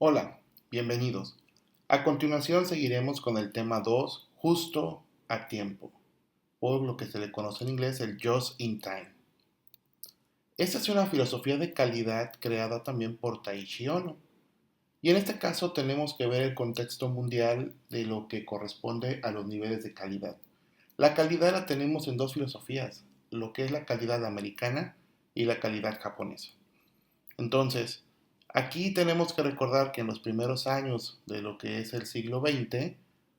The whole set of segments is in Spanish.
Hola, bienvenidos. A continuación seguiremos con el tema 2, justo a tiempo, o lo que se le conoce en inglés el just in time. Esta es una filosofía de calidad creada también por Taishi Ono. Y en este caso tenemos que ver el contexto mundial de lo que corresponde a los niveles de calidad. La calidad la tenemos en dos filosofías, lo que es la calidad americana y la calidad japonesa. Entonces, aquí tenemos que recordar que en los primeros años de lo que es el siglo XX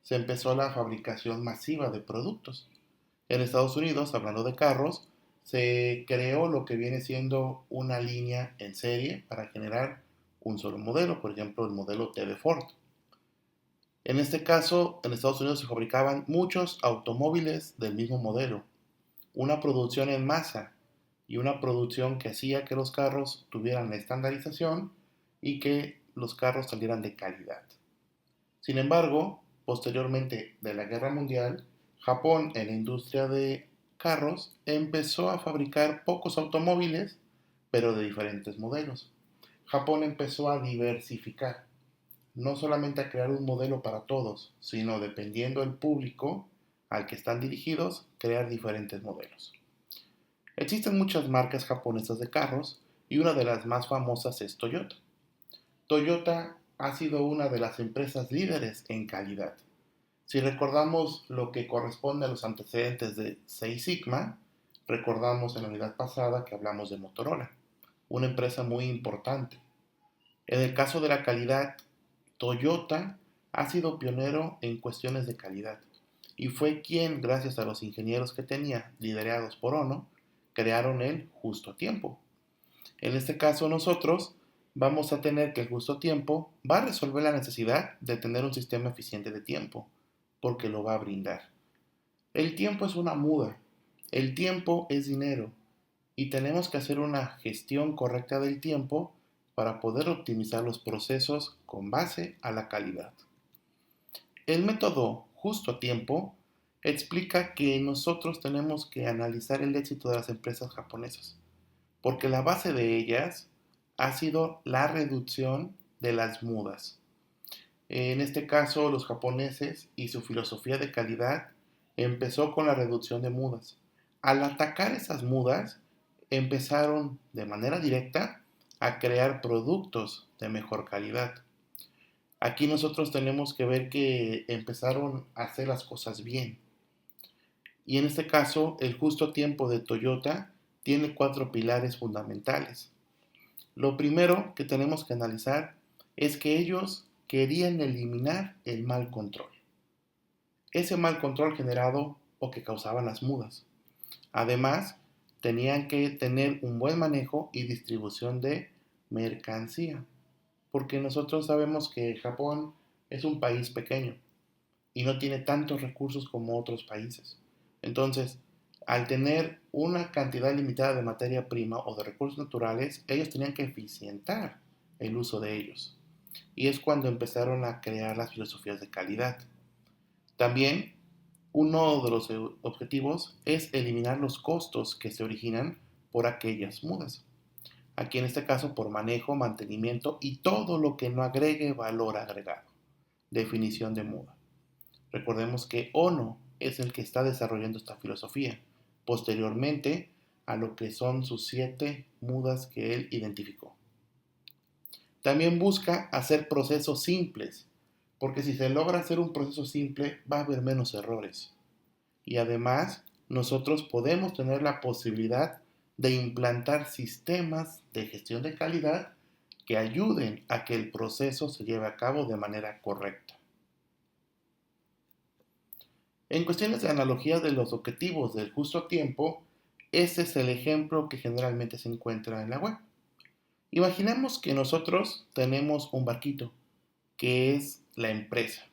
se empezó la fabricación masiva de productos. En Estados Unidos, hablando de carros, se creó lo que viene siendo una línea en serie para generar un solo modelo, por ejemplo el modelo T de Ford. En este caso, en Estados Unidos se fabricaban muchos automóviles del mismo modelo, una producción en masa y una producción que hacía que los carros tuvieran la estandarización y que los carros salieran de calidad. Sin embargo, posteriormente de la Guerra Mundial, Japón en la industria de carros empezó a fabricar pocos automóviles, pero de diferentes modelos. Japón empezó a diversificar, no solamente a crear un modelo para todos, sino dependiendo del público al que están dirigidos, crear diferentes modelos. Existen muchas marcas japonesas de carros y una de las más famosas es Toyota. Toyota ha sido una de las empresas líderes en calidad. Si recordamos lo que corresponde a los antecedentes de Six Sigma, recordamos en la unidad pasada que hablamos de Motorola, una empresa muy importante. En el caso de la calidad, Toyota ha sido pionero en cuestiones de calidad y fue quien, gracias a los ingenieros que tenía, liderados por Ono, crearon el justo tiempo. En este caso nosotros vamos a tener que el justo tiempo va a resolver la necesidad de tener un sistema eficiente de tiempo, porque lo va a brindar. El tiempo es una muda, el tiempo es dinero y tenemos que hacer una gestión correcta del tiempo para poder optimizar los procesos con base a la calidad. El método justo a tiempo explica que nosotros tenemos que analizar el éxito de las empresas japonesas, porque la base de ellas ha sido la reducción de las mudas. En este caso, los japoneses y su filosofía de calidad empezó con la reducción de mudas. Al atacar esas mudas, empezaron de manera directa a crear productos de mejor calidad. Aquí nosotros tenemos que ver que empezaron a hacer las cosas bien. Y en este caso, el justo tiempo de Toyota tiene cuatro pilares fundamentales. Lo primero que tenemos que analizar es que ellos querían eliminar el mal control. Ese mal control generado o que causaban las mudas. Además, tenían que tener un buen manejo y distribución de mercancía, porque nosotros sabemos que Japón es un país pequeño y no tiene tantos recursos como otros países. Entonces, al tener una cantidad limitada de materia prima o de recursos naturales, ellos tenían que eficientar el uso de ellos. Y es cuando empezaron a crear las filosofías de calidad. También, uno de los objetivos es eliminar los costos que se originan por aquellas mudas. Aquí en este caso por manejo, mantenimiento y todo lo que no agregue valor agregado. Definición de muda. Recordemos que Ono es el que está desarrollando esta filosofía, posteriormente a lo que son sus 7 mudas que él identificó. También busca hacer procesos simples, porque si se logra hacer un proceso simple va a haber menos errores. Y además, nosotros podemos tener la posibilidad de implantar sistemas de gestión de calidad que ayuden a que el proceso se lleve a cabo de manera correcta. En cuestiones de analogía de los objetivos del justo tiempo, este es el ejemplo que generalmente se encuentra en la web. Imaginemos que nosotros tenemos un barquito, que es la empresa,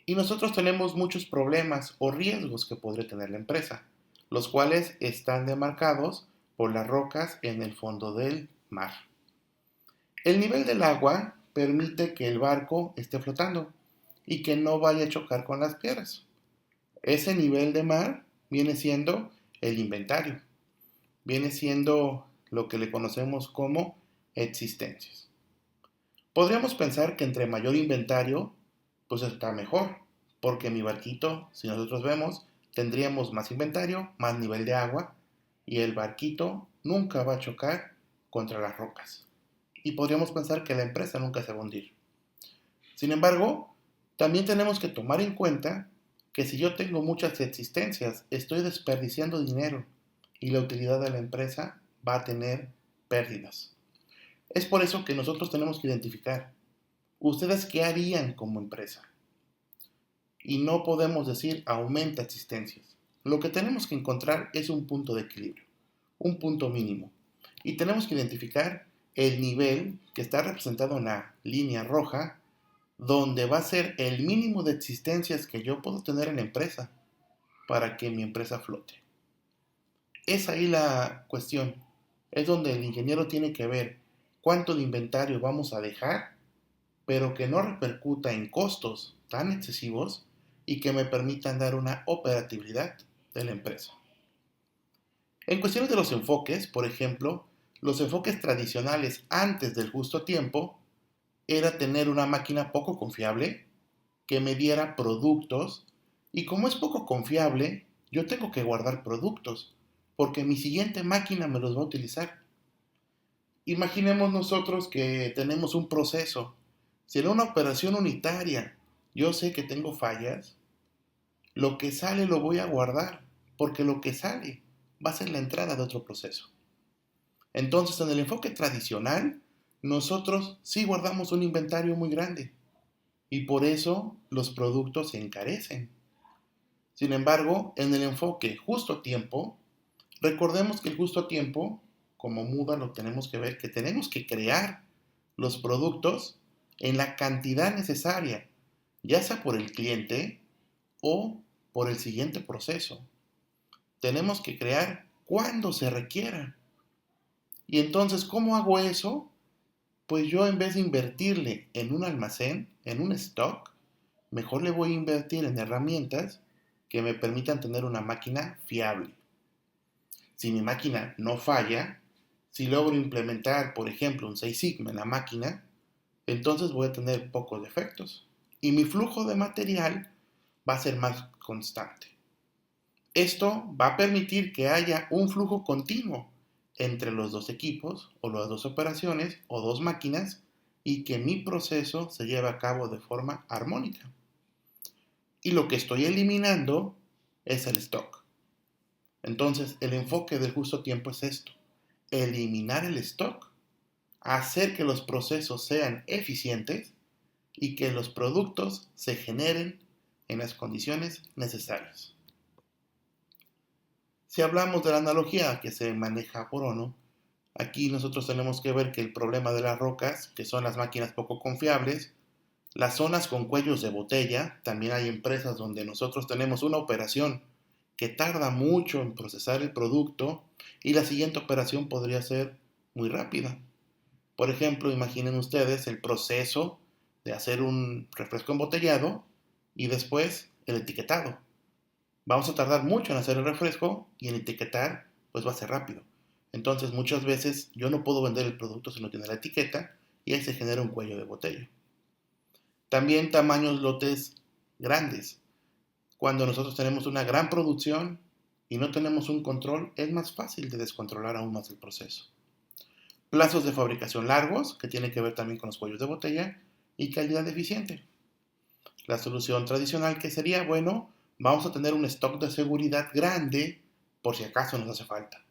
y nosotros tenemos muchos problemas o riesgos que podría tener la empresa, los cuales están demarcados por las rocas en el fondo del mar. El nivel del agua permite que el barco esté flotando y que no vaya a chocar con las piedras. Ese nivel de mar viene siendo el inventario, viene siendo lo que le conocemos como existencias. Podríamos pensar que entre mayor inventario, pues está mejor, porque mi barquito, si nosotros vemos, tendríamos más inventario, más nivel de agua, y el barquito nunca va a chocar contra las rocas. Y podríamos pensar que la empresa nunca se va a hundir. Sin embargo, también tenemos que tomar en cuenta que si yo tengo muchas existencias, estoy desperdiciando dinero y la utilidad de la empresa va a tener pérdidas. Es por eso que nosotros tenemos que identificar, ¿ustedes qué harían como empresa? Y no podemos decir aumenta existencias. Lo que tenemos que encontrar es un punto de equilibrio, un punto mínimo. Y tenemos que identificar el nivel que está representado en la línea roja, donde va a ser el mínimo de existencias que yo puedo tener en la empresa para que mi empresa flote. Es ahí la cuestión. Es donde el ingeniero tiene que ver cuánto de inventario vamos a dejar, pero que no repercuta en costos tan excesivos y que me permitan dar una operatividad de la empresa. En cuestiones de los enfoques, por ejemplo, los enfoques tradicionales antes del justo tiempo era tener una máquina poco confiable que me diera productos, y como es poco confiable, yo tengo que guardar productos porque mi siguiente máquina me los va a utilizar. Imaginemos nosotros que tenemos un proceso. Si en una operación unitaria yo sé que tengo fallas, lo que sale lo voy a guardar, porque lo que sale va a ser la entrada de otro proceso. Entonces, en el enfoque tradicional, nosotros sí guardamos un inventario muy grande y por eso los productos se encarecen. Sin embargo, en el enfoque justo tiempo, recordemos que el justo tiempo, como Muda lo tenemos que ver, que tenemos que crear los productos en la cantidad necesaria, ya sea por el cliente o por el siguiente proceso. Tenemos que crear cuando se requiera. Y entonces, ¿cómo hago eso? Pues yo en vez de invertirle en un almacén, en un stock, mejor le voy a invertir en herramientas que me permitan tener una máquina fiable. Si mi máquina no falla, si logro implementar, por ejemplo, un 6 Sigma en la máquina, entonces voy a tener pocos defectos y mi flujo de material va a ser más constante. Esto va a permitir que haya un flujo continuo entre los dos equipos o las dos operaciones o dos máquinas y que mi proceso se lleve a cabo de forma armónica. Y lo que estoy eliminando es el stock. Entonces, el enfoque del justo tiempo es esto: eliminar el stock, hacer que los procesos sean eficientes y que los productos se generen en las condiciones necesarias. Si hablamos de la analogía que se maneja por Ono, aquí nosotros tenemos que ver que el problema de las rocas, que son las máquinas poco confiables, las zonas con cuellos de botella, también hay empresas donde nosotros tenemos una operación que tarda mucho en procesar el producto y la siguiente operación podría ser muy rápida. Por ejemplo, imaginen ustedes el proceso de hacer un refresco embotellado y después el etiquetado. Vamos a tardar mucho en hacer el refresco y en etiquetar pues va a ser rápido. Entonces muchas veces yo no puedo vender el producto si no tiene la etiqueta y ahí se genera un cuello de botella. También tamaños lotes grandes. Cuando nosotros tenemos una gran producción y no tenemos un control, es más fácil de descontrolar aún más el proceso. Plazos de fabricación largos, que tiene que ver también con los cuellos de botella, y calidad eficiente. La solución tradicional que sería, bueno, vamos a tener un stock de seguridad grande por si acaso nos hace falta.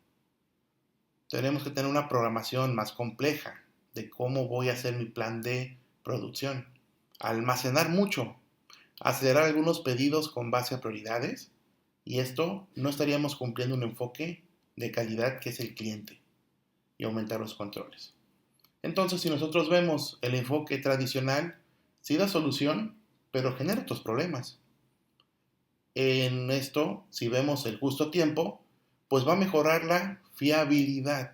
Tenemos que tener una programación más compleja de cómo voy a hacer mi plan de producción. Almacenar mucho, acelerar algunos pedidos con base a prioridades, y esto no estaríamos cumpliendo un enfoque de calidad que es el cliente, y aumentar los controles. Entonces, si nosotros vemos el enfoque tradicional, sí da solución, pero genera otros problemas. En esto, si vemos el justo tiempo, pues va a mejorar la fiabilidad,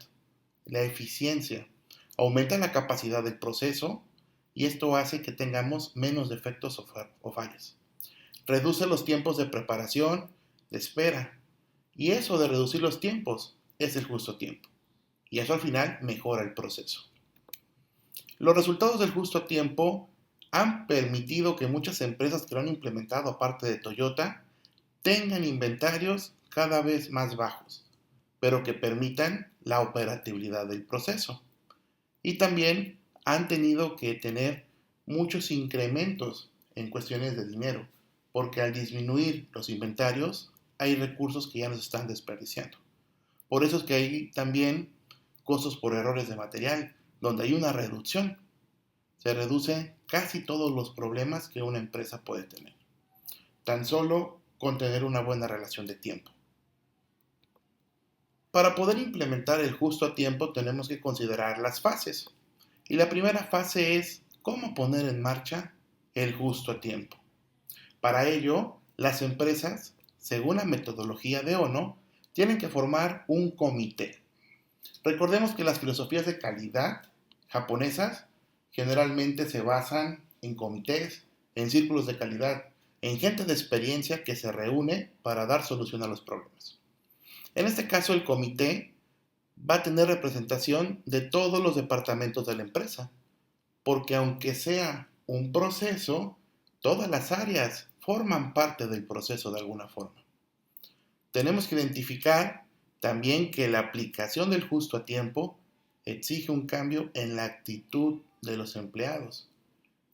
la eficiencia, aumenta la capacidad del proceso y esto hace que tengamos menos defectos o fallas. Reduce los tiempos de preparación, de espera, y eso de reducir los tiempos es el justo tiempo. Y eso al final mejora el proceso. Los resultados del justo a tiempo han permitido que muchas empresas que lo han implementado, aparte de Toyota, tengan inventarios cada vez más bajos, pero que permitan la operatividad del proceso. Y también han tenido que tener muchos incrementos en cuestiones de dinero, porque al disminuir los inventarios hay recursos que ya no se están desperdiciando. Por eso es que hay también costos por errores de material, donde hay una reducción. Se reducen casi todos los problemas que una empresa puede tener, tan solo con tener una buena relación de tiempo. Para poder implementar el justo a tiempo tenemos que considerar las fases. Y la primera fase es cómo poner en marcha el justo a tiempo. Para ello, las empresas, según la metodología de ONO, tienen que formar un comité. Recordemos que las filosofías de calidad japonesas generalmente se basan en comités, en círculos de calidad, en gente de experiencia que se reúne para dar solución a los problemas. En este caso, el comité va a tener representación de todos los departamentos de la empresa, porque aunque sea un proceso, todas las áreas forman parte del proceso de alguna forma. Tenemos que identificar también que la aplicación del justo a tiempo exige un cambio en la actitud de los empleados.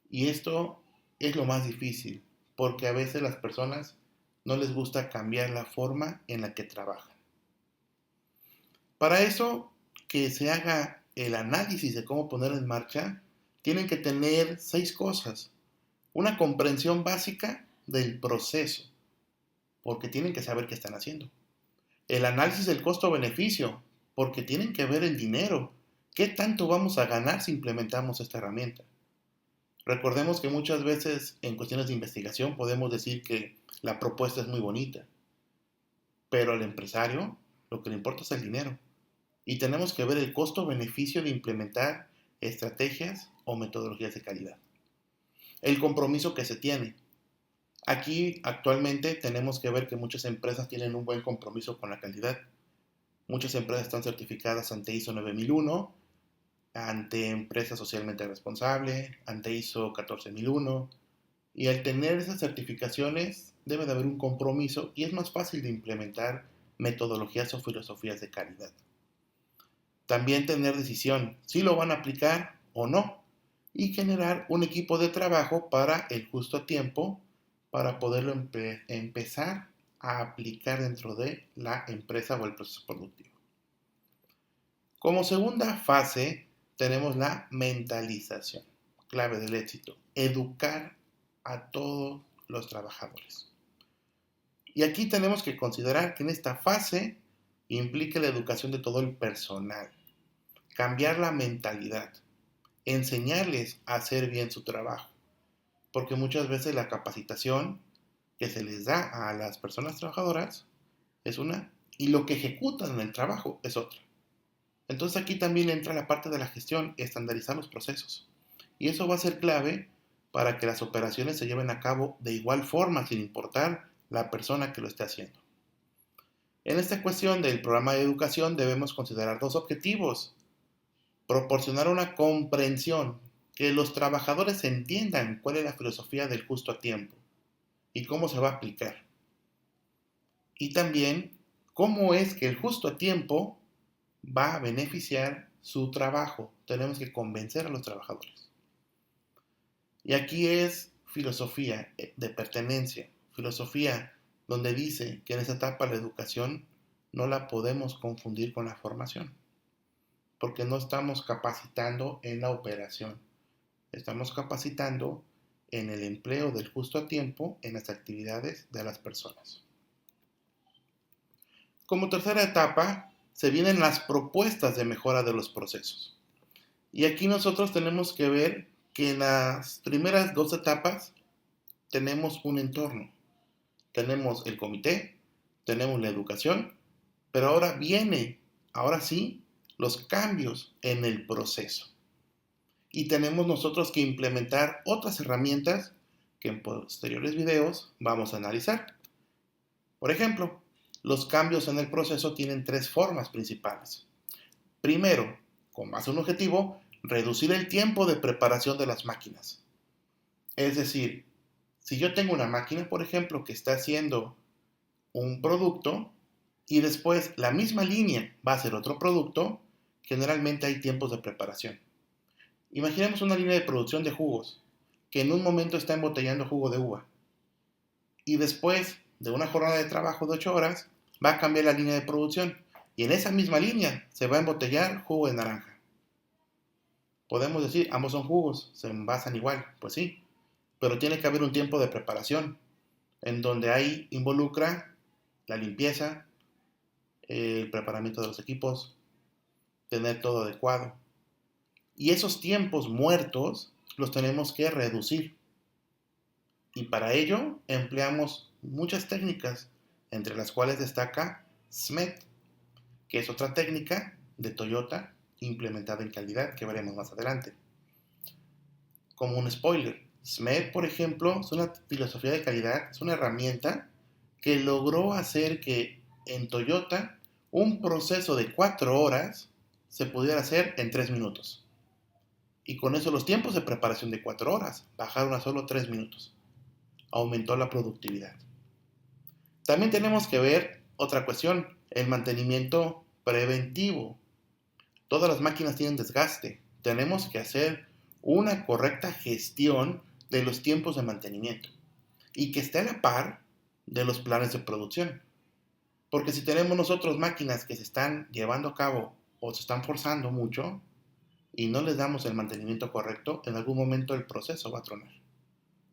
Y esto es lo más difícil, porque a veces las personas no les gusta cambiar la forma en la que trabajan. Para eso, que se haga el análisis de cómo poner en marcha, tienen que tener 6 cosas. Una comprensión básica del proceso, porque tienen que saber qué están haciendo. El análisis del costo-beneficio, porque tienen que ver el dinero. ¿Qué tanto vamos a ganar si implementamos esta herramienta? Recordemos que muchas veces en cuestiones de investigación podemos decir que la propuesta es muy bonita, pero al empresario lo que le importa es el dinero. Y tenemos que ver el costo-beneficio de implementar estrategias o metodologías de calidad. El compromiso que se tiene. Aquí actualmente tenemos que ver que muchas empresas tienen un buen compromiso con la calidad. Muchas empresas están certificadas ante ISO 9001, ante Empresa Socialmente Responsable, ante ISO 14001. Y al tener esas certificaciones debe de haber un compromiso y es más fácil de implementar metodologías o filosofías de calidad. También tener decisión si lo van a aplicar o no y generar un equipo de trabajo para el justo a tiempo para poderlo empezar a aplicar dentro de la empresa o el proceso productivo. Como segunda fase tenemos la mentalización, clave del éxito, educar a todos los trabajadores. Y aquí tenemos que considerar que en esta fase implica la educación de todo el personal, cambiar la mentalidad, enseñarles a hacer bien su trabajo, porque muchas veces la capacitación que se les da a las personas trabajadoras es una y lo que ejecutan en el trabajo es otra. Entonces aquí también entra la parte de la gestión, estandarizar los procesos. Y eso va a ser clave para que las operaciones se lleven a cabo de igual forma, sin importar la persona que lo esté haciendo. En esta cuestión del programa de educación debemos considerar 2 objetivos. Proporcionar una comprensión, que los trabajadores entiendan cuál es la filosofía del justo a tiempo y cómo se va a aplicar. Y también cómo es que el justo a tiempo va a beneficiar su trabajo. Tenemos que convencer a los trabajadores. Y aquí es filosofía de pertenencia, filosofía donde dice que en esta etapa la educación no la podemos confundir con la formación, porque no estamos capacitando en la operación, estamos capacitando en el empleo del justo a tiempo en las actividades de las personas. Como tercera etapa, se vienen las propuestas de mejora de los procesos. Y aquí nosotros tenemos que ver que en las primeras 2 etapas tenemos un entorno. Tenemos el comité, tenemos la educación, pero ahora sí, los cambios en el proceso. Y tenemos nosotros que implementar otras herramientas que en posteriores videos vamos a analizar. Por ejemplo, los cambios en el proceso tienen 3 formas principales. Primero, con base a un objetivo, reducir el tiempo de preparación de las máquinas. Es decir, si yo tengo una máquina, por ejemplo, que está haciendo un producto y después la misma línea va a hacer otro producto, generalmente hay tiempos de preparación. Imaginemos una línea de producción de jugos, que en un momento está embotellando jugo de uva y después de una jornada de trabajo de 8 horas va a cambiar la línea de producción y en esa misma línea se va a embotellar jugo de naranja. Podemos decir, ambos son jugos, se envasan igual, pues sí, pero tiene que haber un tiempo de preparación en donde ahí involucra la limpieza, el preparamiento de los equipos, tener todo adecuado. Y esos tiempos muertos los tenemos que reducir. Y para ello empleamos muchas técnicas, entre las cuales destaca SMED, que es otra técnica de Toyota implementada en calidad que veremos más adelante. Como un spoiler, SMED, por ejemplo, es una filosofía de calidad, es una herramienta que logró hacer que en Toyota un proceso de 4 horas se pudiera hacer en 3 minutos. Y con eso los tiempos de preparación de 4 horas bajaron a solo 3 minutos. Aumentó la productividad. También tenemos que ver otra cuestión, el mantenimiento preventivo. Todas las máquinas tienen desgaste. Tenemos que hacer una correcta gestión de los tiempos de mantenimiento y que esté a la par de los planes de producción. Porque si tenemos nosotros máquinas que se están llevando a cabo o se están forzando mucho y no les damos el mantenimiento correcto, en algún momento el proceso va a tronar.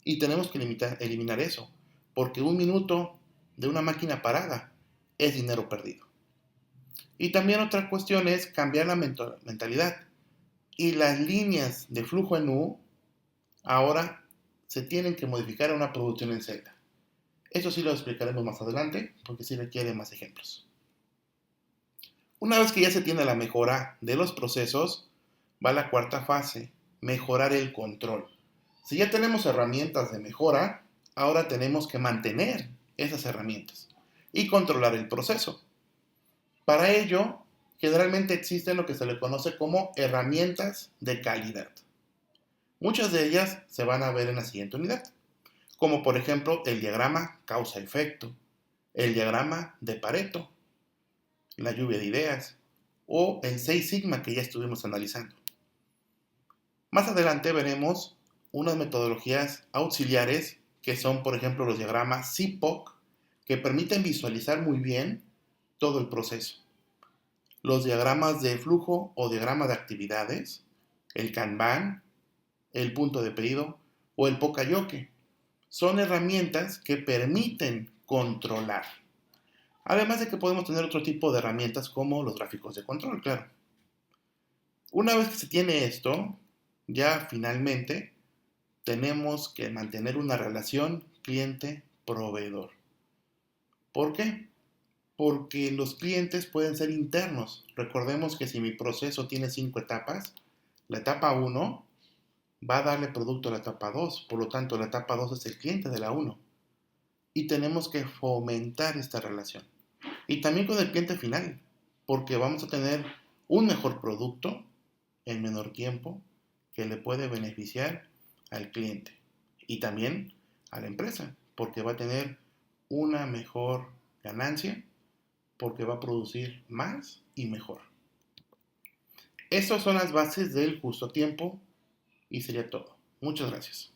Y tenemos que eliminar eso, porque un minuto de una máquina parada es dinero perdido. Y también otra cuestión es cambiar la mentalidad. Y las líneas de flujo en U ahora se tienen que modificar a una producción en Z. Eso sí lo explicaremos más adelante, porque sí requiere más ejemplos. Una vez que ya se tiene la mejora de los procesos, va la cuarta fase, mejorar el control. Si ya tenemos herramientas de mejora, ahora tenemos que mantener esas herramientas y controlar el proceso. Para ello, generalmente existen lo que se le conoce como herramientas de calidad. Muchas de ellas se van a ver en la siguiente unidad, como por ejemplo el diagrama causa-efecto, el diagrama de Pareto, la lluvia de ideas o el 6 sigma que ya estuvimos analizando. Más adelante veremos unas metodologías auxiliares que son, por ejemplo, los diagramas CPOC, que permiten visualizar muy bien todo el proceso. Los diagramas de flujo o diagrama de actividades, el Kanban, el punto de pedido o el Poka-yoke. Son herramientas que permiten controlar. Además de que podemos tener otro tipo de herramientas como los gráficos de control, claro. Una vez que se tiene esto, ya finalmente tenemos que mantener una relación cliente-proveedor. ¿Por qué? Porque los clientes pueden ser internos. Recordemos que si mi proceso tiene 5 etapas, la etapa 1 va a darle producto a la etapa 2, por lo tanto la etapa 2 es el cliente de la 1. Y tenemos que fomentar esta relación. Y también con el cliente final, porque vamos a tener un mejor producto en menor tiempo que le puede beneficiar al cliente y también a la empresa, porque va a tener una mejor ganancia, porque va a producir más y mejor. Estas son las bases del justo tiempo y sería todo. Muchas gracias.